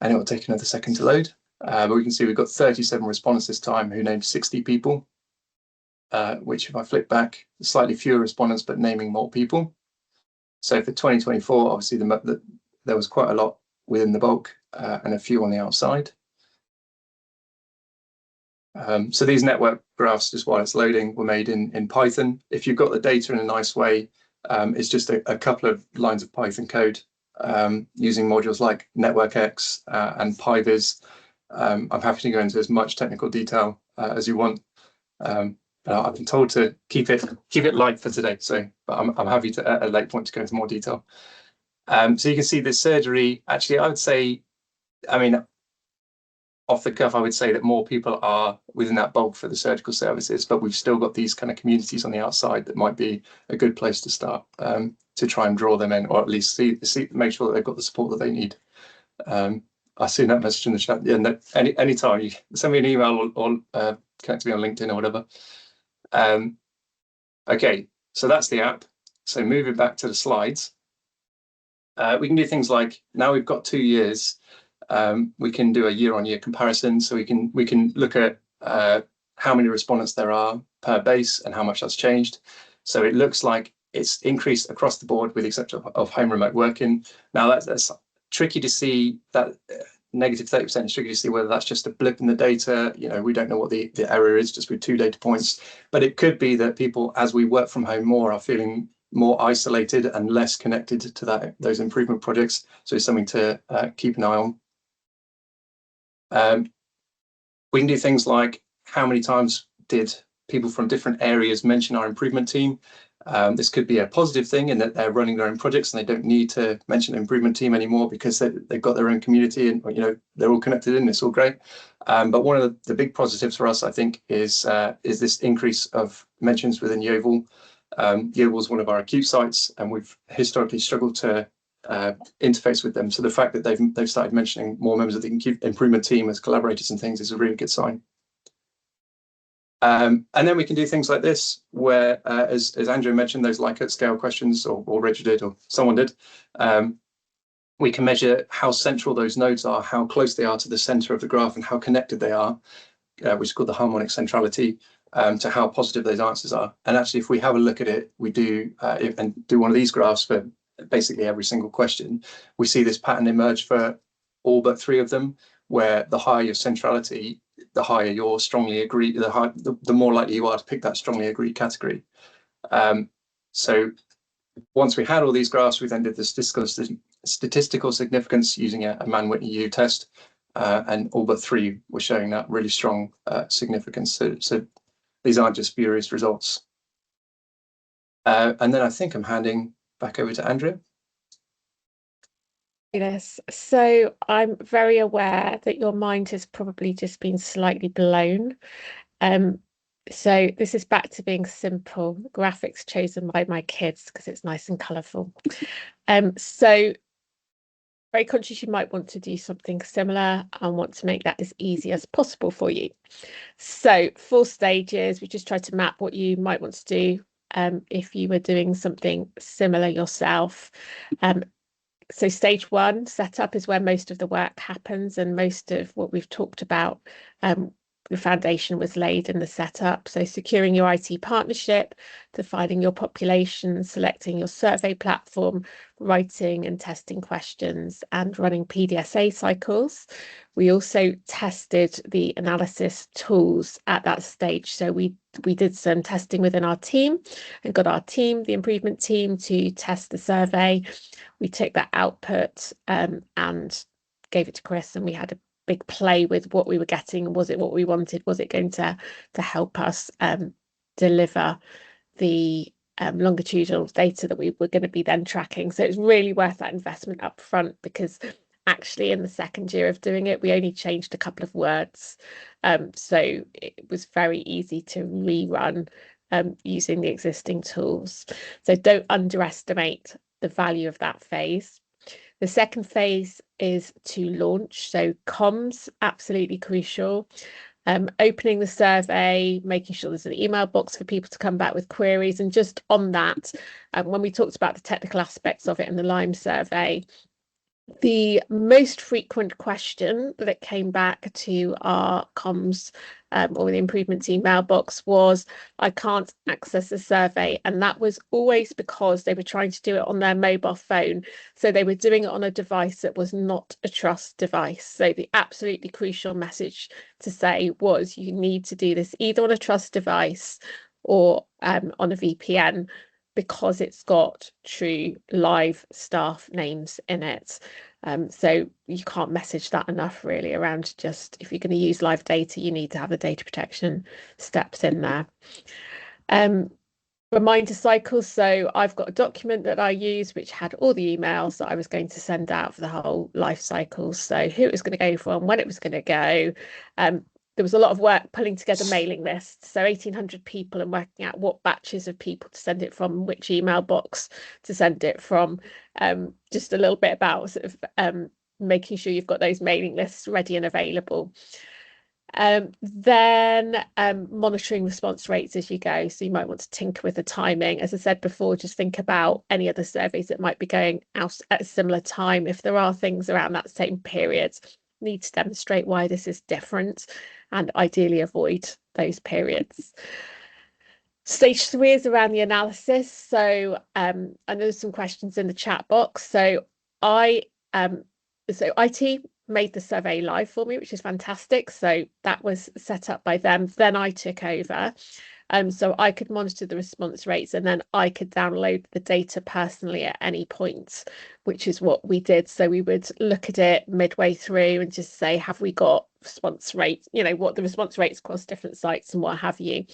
And it will take another second to load. But we can see we've got 37 respondents this time who named 60 people, which if I flip back, slightly fewer respondents, but naming more people. So for 2024, obviously there was quite a lot within the bulk and a few on the outside. So these network graphs, just while it's loading, were made in Python. If you've got the data in a nice way, it's just a couple of lines of Python code using modules like NetworkX and PyViz. I'm happy to go into as much technical detail as you want. I've been told to keep it light for today, but I'm happy to at a late point to go into more detail. So you can see this surgery. Actually, I would say, off the cuff, I would say that more people are within that bulk for the surgical services, but we've still got these kind of communities on the outside that might be a good place to start to try and draw them in, or at least make sure that they've got the support that they need. I see that message in the chat. Yeah, anytime you send me an email or connect to me on LinkedIn or whatever. Okay, so that's the app. So moving back to the slides, we can do things like, now we've got 2 years. We can do a year-on-year comparison, so we can look at how many respondents there are per base and how much that's changed. So it looks like it's increased across the board with the exception of home remote working. Now that's tricky to see. That negative 30% is tricky to see whether that's just a blip in the data. We don't know what the error is just with 2 data points, but it could be that people, as we work from home more, are feeling more isolated and less connected to those improvement projects. So it's something to keep an eye on. We can do things like how many times did people from different areas mention our improvement team. This could be a positive thing in that they're running their own projects and they don't need to mention the improvement team anymore because they've got their own community and they're all connected in. It's all great. But one of the big positives for us, I think, is this increase of mentions within Yeovil. Yeovil is one of our acute sites, and we've historically struggled to interface with them. So the fact that they've started mentioning more members of the improvement team as collaborators and things is a really good sign. And then we can do things like this, where, as Andrew mentioned, those Likert scale questions, or Rachel did, or someone did, we can measure how central those nodes are, how close they are to the center of the graph, and how connected they are, which is called the harmonic centrality, to how positive those answers are. And actually, if we have a look at it, we do and do one of these graphs for basically every single question, we see this pattern emerge for all but 3 of them, where the higher your centrality, the higher your strongly agree, the more likely you are to pick that strongly agreed category. So once we had all these graphs, we then did the statistical significance using a Mann-Whitney U test, and all but 3 were showing that really strong significance. So these aren't just spurious results. And then I think I'm handing back over to Andrea. Yes, so I'm very aware that your mind has probably just been slightly blown. So this is back to being simple. The graphics chosen by my kids because it's nice and colourful. So very conscious you might want to do something similar and want to make that as easy as possible for you. So 4 stages, we just tried to map what you might want to do if you were doing something similar yourself. So stage 1, setup, is where most of the work happens, and most of what we've talked about, the foundation was laid in the setup. So securing your IT partnership, defining your population, selecting your survey platform, writing and testing questions, and running PDSA cycles. We also tested the analysis tools at that stage. So we did some testing within our team and got our team, the improvement team, to test the survey. We took that output and gave it to Chris, and we had a big play with what we were getting. Was it what we wanted? Was it going to help us deliver the longitudinal data that we were going to be then tracking? So it's really worth that investment up front, because actually in the second year of doing it, we only changed a couple of words. So it was very easy to rerun using the existing tools. So don't underestimate the value of that phase. The second phase is to launch. So comms, absolutely crucial. Opening the survey, making sure there's an email box for people to come back with queries. And just on that, when we talked about the technical aspects of it in the Lime survey, the most frequent question that came back to our comms or the improvement team mailbox was, I can't access the survey. And that was always because they were trying to do it on their mobile phone. So they were doing it on a device that was not a trust device. So the absolutely crucial message to say was, you need to do this either on a trust device or on a VPN, because it's got true live staff names in it. So you can't message that enough, really, around just, if you're going to use live data, you need to have the data protection steps in there. Reminder cycles. So I've got a document that I use which had all the emails that I was going to send out for the whole life cycle. So who it was going to go from, when it was going to go. There was a lot of work pulling together mailing lists, so 1,800 people, and working out what batches of people to send it from, which email box to send it from. Just a little bit about sort of making sure you've got those mailing lists ready and available. Then monitoring response rates as you go. So you might want to tinker with the timing. As I said before, just think about any other surveys that might be going out at a similar time. If there are things around that same period, need to demonstrate why this is different, and ideally avoid those periods. Stage 3 is around the analysis. So I know there's some questions in the chat box. So IT made the survey live for me, which is fantastic. So that was set up by them. Then I took over. So I could monitor the response rates, and then I could download the data personally at any point, which is what we did. So we would look at it midway through and just say, have we got response rates, what the response rates across different sites and what have you.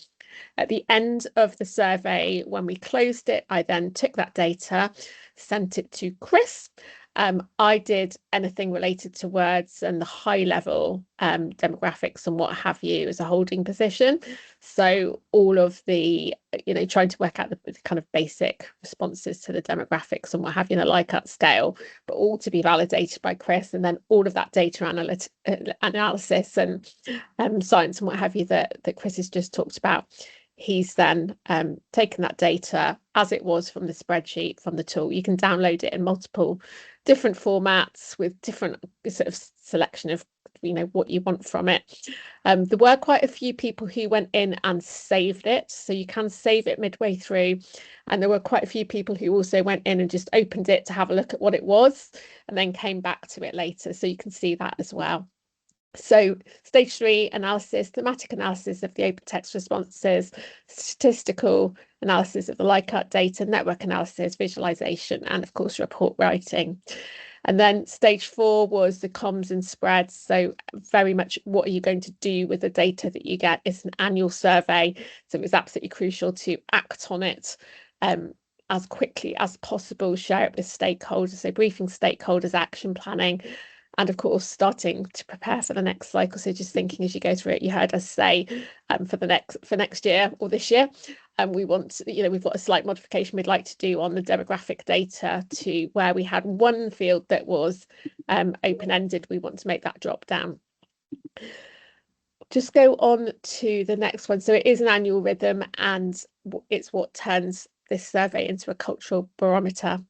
At the end of the survey, when we closed it, I then took that data, sent it to Chris. I did anything related to words and the high level demographics and what have you as a holding position. So all of the, trying to work out the kind of basic responses to the demographics and what have you, the Likert scale, but all to be validated by Chris. And then all of that data analysis and science and what have you that Chris has just talked about. He's then taken that data as it was from the spreadsheet from the tool. You can download it in multiple different formats with different sort of selection of what you want from it. There were quite a few people who went in and saved it, so you can save it midway through, and there were quite a few people who also went in and just opened it to have a look at what it was and then came back to it later, so you can see that as well. So stage 3 analysis, thematic analysis of the open text responses, statistical analysis of the Likert data, network analysis, visualization, and of course report writing. And then stage 4 was the comms and spreads. So very much what are you going to do with the data that you get? It's an annual survey, so it was absolutely crucial to act on it as quickly as possible, share it with stakeholders, so briefing stakeholders, action planning, and of course starting to prepare for the next cycle. So just thinking as you go through it, you heard us say for next year or this year, we want, we've got a slight modification we'd like to do on the demographic data to where we had one field that was open-ended. We want to make that drop down. Just go on to the next one. So it is an annual rhythm, and it's what turns this survey into a cultural barometer.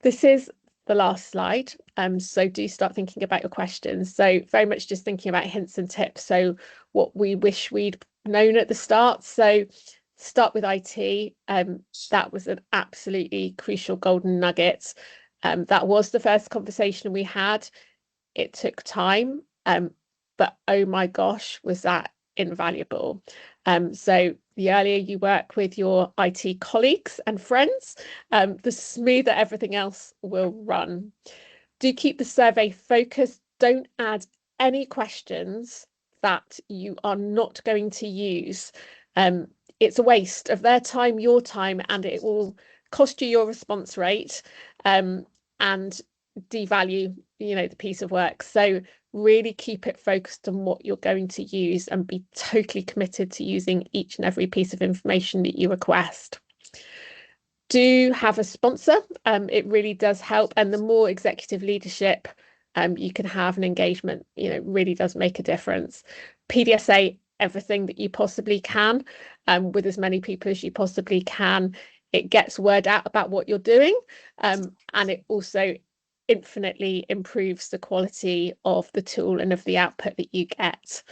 This is the last slide, so do start thinking about your questions. So very much just thinking about hints and tips, so what we wish we'd known at the start. So start with IT. That was an absolutely crucial golden nugget. That was the first conversation we had. It took time, but oh my gosh, was that invaluable. So the earlier you work with your IT colleagues and friends, the smoother everything else will run. Do keep the survey focused. Don't add any questions that you are not going to use. It's a waste of their time, your time, and it will cost you your response rate and devalue, the piece of work. So really keep it focused on what you're going to use and be totally committed to using each and every piece of information that you request. Do have a sponsor. It really does help, and the more executive leadership you can have an engagement, really does make a difference. PDSA everything that you possibly can, with as many people as you possibly can. It gets word out about what you're doing, and it also infinitely improves the quality of the tool and of the output that you get.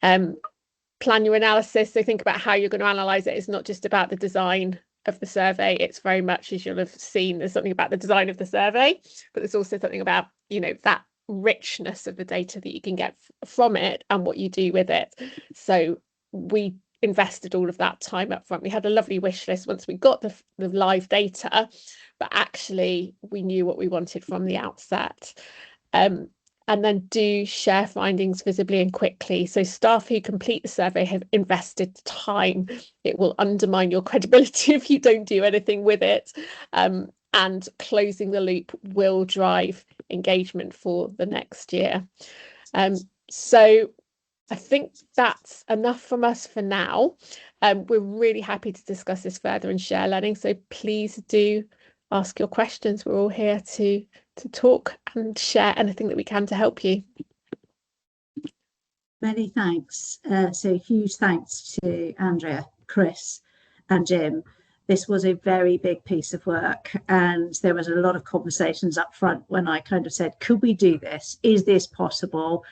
Plan your analysis. So think about how you're going to analyze it. It's not just about the design of the survey. It's very much, as you'll have seen, there's something about the design of the survey, but there's also something about, that richness of the data that you can get from it and what you do with it. So we invested all of that time up front. We had a lovely wish list once we got the live data, but actually we knew what we wanted from the outset. And then do share findings visibly and quickly. So staff who complete the survey have invested time. It will undermine your credibility if you don't do anything with it. And closing the loop will drive engagement for the next year. So I think that's enough from us for now. We're really happy to discuss this further and share learning. So please do ask your questions. We're all here to talk and share anything that we can to help you. Many thanks. So huge thanks to Andrea, Chris and Jim. This was a very big piece of work, and there was a lot of conversations up front when I kind of said, could we do this? Is this possible?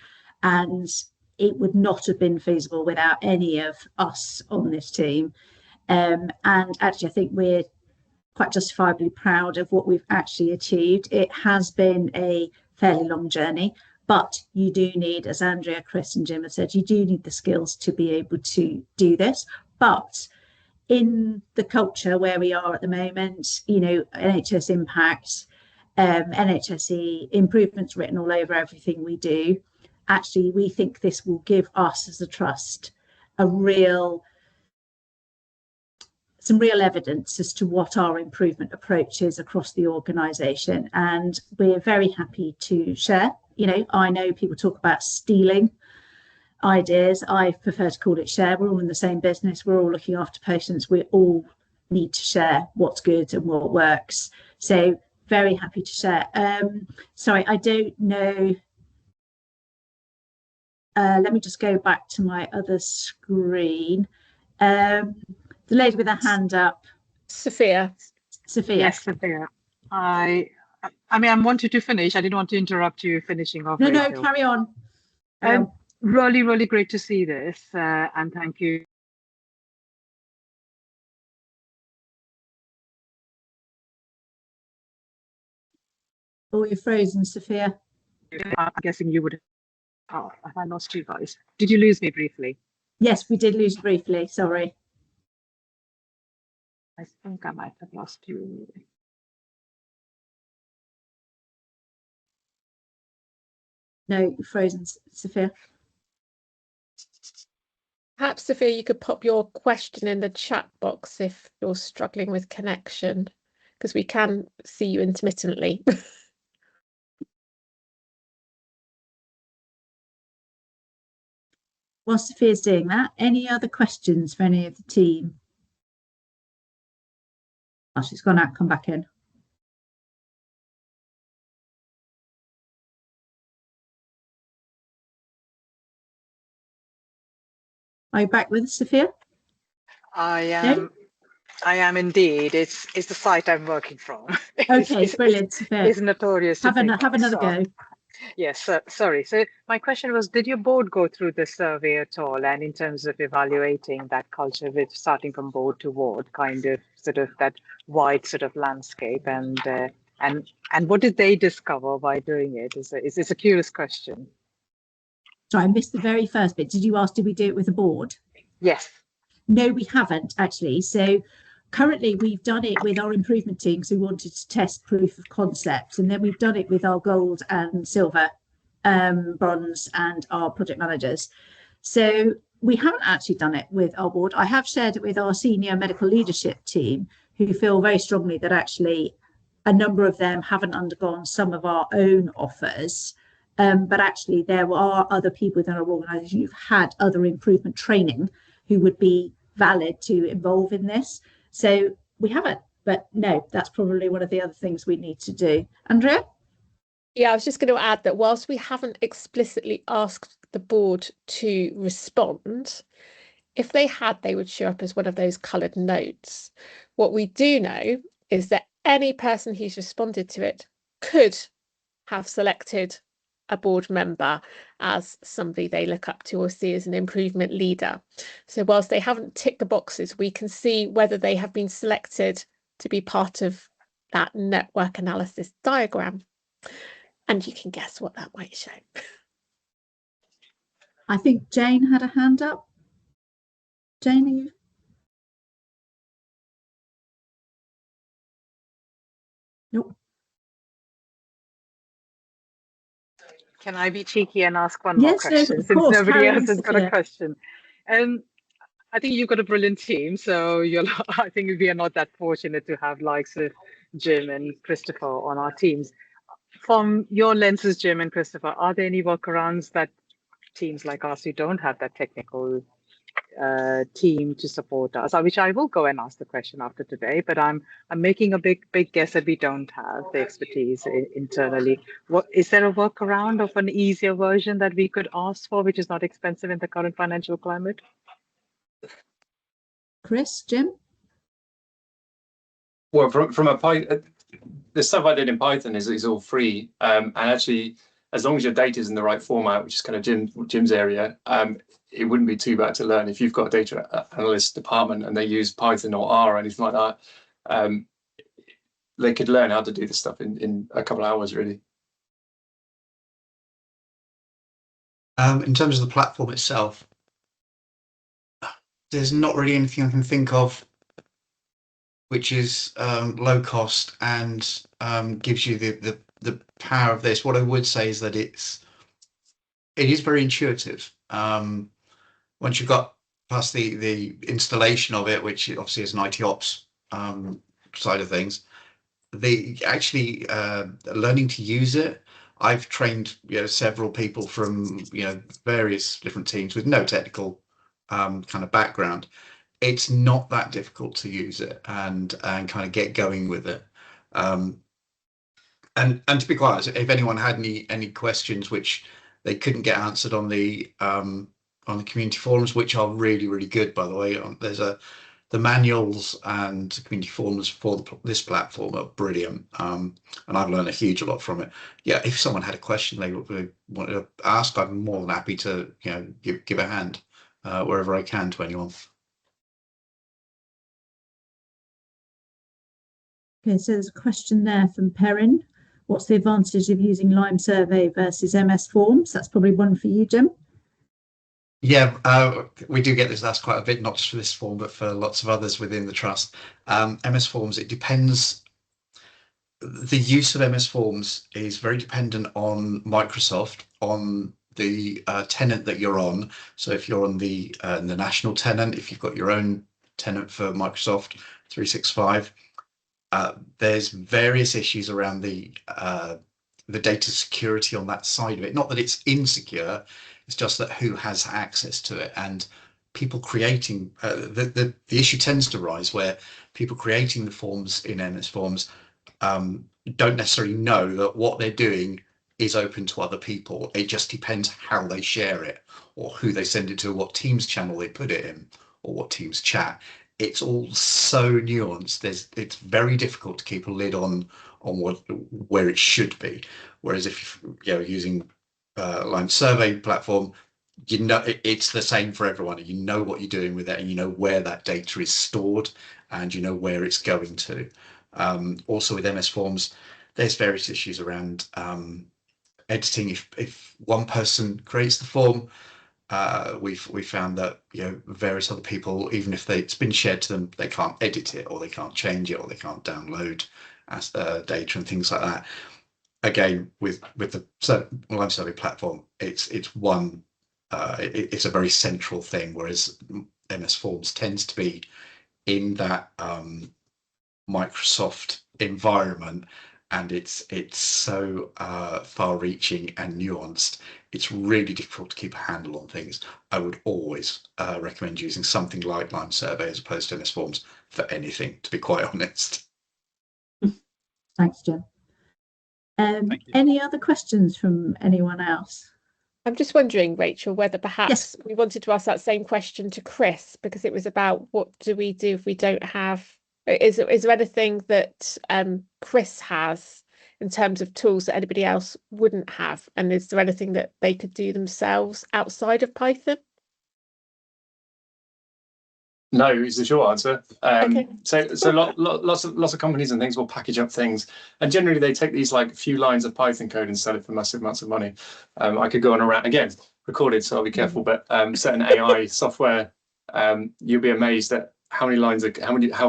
And it would not have been feasible without any of us on this team. And actually, I think we're quite justifiably proud of what we've actually achieved. It has been a fairly long journey, but you do need, as Andrea, Chris and Jim have said, you do need the skills to be able to do this. But in the culture where we are at the moment, you know, NHS Impact, NHSE, improvements written all over everything we do. Actually, we think this will give us as a trust some real evidence as to what our improvement approach is across the organisation. And we're very happy to share. You know, I know people talk about stealing ideas. I prefer to call it share. We're all in the same business. We're all looking after patients. We all need to share what's good and what works. So very happy to share. Sorry, I don't know. Let me just go back to my other screen. The lady with her hand up. Sophia. Yes, Sophia. I mean, I wanted to finish. I didn't want to interrupt you finishing off. No, Rachel. no, carry on. Really, really great to see this, and thank you. Oh, you're frozen, Sophia. I'm guessing you would. Oh, have I lost you guys? Did you lose me briefly? Yes, we did lose you briefly. Sorry. I think I might have lost you. No, you're frozen, Sophia. Perhaps, Sophia, you could pop your question in the chat box if you're struggling with connection, because we can see you intermittently. While Sophia's doing that, any other questions for any of the team? Oh, she's gone out, come back in. Are you back with us, Sophia? I am. I am indeed. It's the site I'm working from. Okay, brilliant, Sophia. It's notorious. Have another go. Yes, sorry. So my question was, did your board go through the survey at all? And in terms of evaluating that culture, with starting from board to ward, kind of sort of that wide sort of landscape, and what did they discover by doing it? It's a curious question. Sorry, I missed the very first bit. Did you ask, did we do it with a board? Yes. No, we haven't actually. So currently we've done it with our improvement team because we wanted to test proof of concept, and then we've done it with our gold and silver, bronze, and our project managers. So we haven't actually done it with our board. I have shared it with our senior medical leadership team, who feel very strongly that actually a number of them haven't undergone some of our own offers. But actually there are other people within our organisation who've had other improvement training who would be valid to involve in this. So we haven't, but no, that's probably one of the other things we need to do. Andrea? Yeah, I was just going to add that whilst we haven't explicitly asked the board to respond, if they had, they would show up as one of those coloured notes. What we do know is that any person who's responded to it could have selected a board member as somebody they look up to or see as an improvement leader. So whilst they haven't ticked the boxes, we can see whether they have been selected to be part of that network analysis diagram. And you can guess what that might show. I think Jane had a hand up. Jane, are you? Nope. Can I be cheeky and ask one more question, yes, since course. nobody else has got Sophia. a question? I think you've got a brilliant team, so I think we are not that fortunate to have likes of Jim and Christopher on our teams. From your lenses, Jim and Christopher, are there any workarounds that teams like us who don't have that technical team to support us, which I will go and ask the question after today, but I'm making a big guess that we don't have the expertise internally. What is there a workaround of an easier version that we could ask for, which is not expensive in the current financial climate? Chris, Jim? Well, from a Python, the stuff I did in Python is all free, and actually, as long as your data is in the right format, which is kind of Jim's area, it wouldn't be too bad to learn. If you've got a data analyst department and they use Python or R or anything like that, they could learn how to do this stuff in a couple of hours, really. In terms of the platform itself, there's not really anything I can think of which is low cost and gives you the power of this. What I would say is that it is very intuitive. Once you've got past the installation of it, which obviously is an IT ops side of things, the actually learning to use it. I've trained several people from various different teams with no technical kind of background. It's not that difficult to use it and kind of get going with it. And to be quite honest, if anyone had any questions which they couldn't get answered on the community forums, which are really good, by the way, there's the manuals and community forums for this platform are brilliant, and I've learned a huge lot from it. Yeah, if someone had a question they wanted to ask, I'm more than happy to give a hand wherever I can to anyone. Okay, so there's a question there from Perrin. What's the advantage of using Lime Survey versus MS Forms? That's probably one for you, Jim. Yeah, we do get this asked quite a bit, not just for this form, but for lots of others within the trust. MS Forms, it depends. The use of MS Forms is very dependent on Microsoft, on the tenant that you're on. So if you're on the national tenant, if you've got your own tenant for Microsoft 365, there's various issues around the data security on that side of it. Not that it's insecure, it's just that who has access to it, and people creating the issue tends to rise where people creating the forms in MS Forms don't necessarily know that what they're doing is open to other people. It just depends how they share it, or who they send it to, what Teams channel they put it in, or what Teams chat. It's all so nuanced. It's very difficult to keep a lid on where it should be. Whereas if you're using Lime Survey platform, it's the same for everyone. You know what you're doing with it, and you know where that data is stored, and you know where it's going to. Also with MS Forms, there's various issues around editing. If one person creates the form, we found that various other people, even if it's been shared to them, they can't edit it, or they can't change it, or they can't download as data and things like that. Again, with the Lime Survey platform, it's one. It's a very central thing, whereas MS Forms tends to be in that Microsoft environment, and it's so far-reaching and nuanced. It's really difficult to keep a handle on things. I would always recommend using something like Lime Survey as opposed to MS Forms for anything, to be quite honest. Thanks, Jim. Any other questions from anyone else? I'm just wondering, Rachel, whether perhaps we wanted to ask that same question to Chris, because it was about what do we do if we don't have. Is there anything that Chris has in terms of tools that anybody else wouldn't have? And is there anything that they could do themselves outside of Python? No is the short answer. Okay. So lots of companies and things will package up things, and generally they take these like few lines of Python code and sell it for massive amounts of money. I could go on around again, recorded, so I'll be careful. But certain AI software, you'll be amazed at how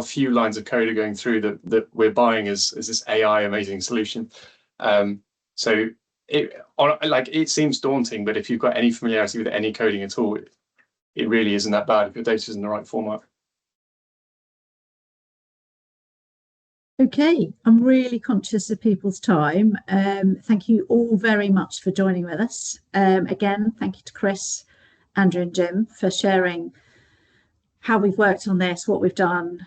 few lines of code are going through that we're buying as this AI amazing solution. So it seems daunting, but if you've got any familiarity with any coding at all, it really isn't that bad if your data's in the right format. Okay, I'm really conscious of people's time. Thank you all very much for joining with us. Again, thank you to Chris, Andrew and Jim for sharing how we've worked on this, what we've done,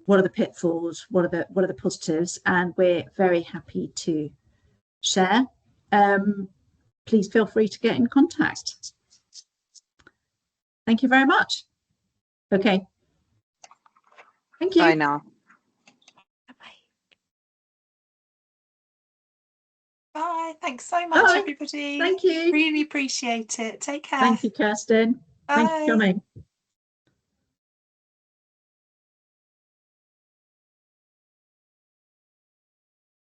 what are the pitfalls, what are the positives, and we're very happy to share. Please feel free to get in contact. Thank you very much. Okay. Thank you. Bye now. Bye. Thanks so much, Bye. everybody. Thank you. Really appreciate it. Take care. Thank you, Kirsten. Bye. Thanks for coming.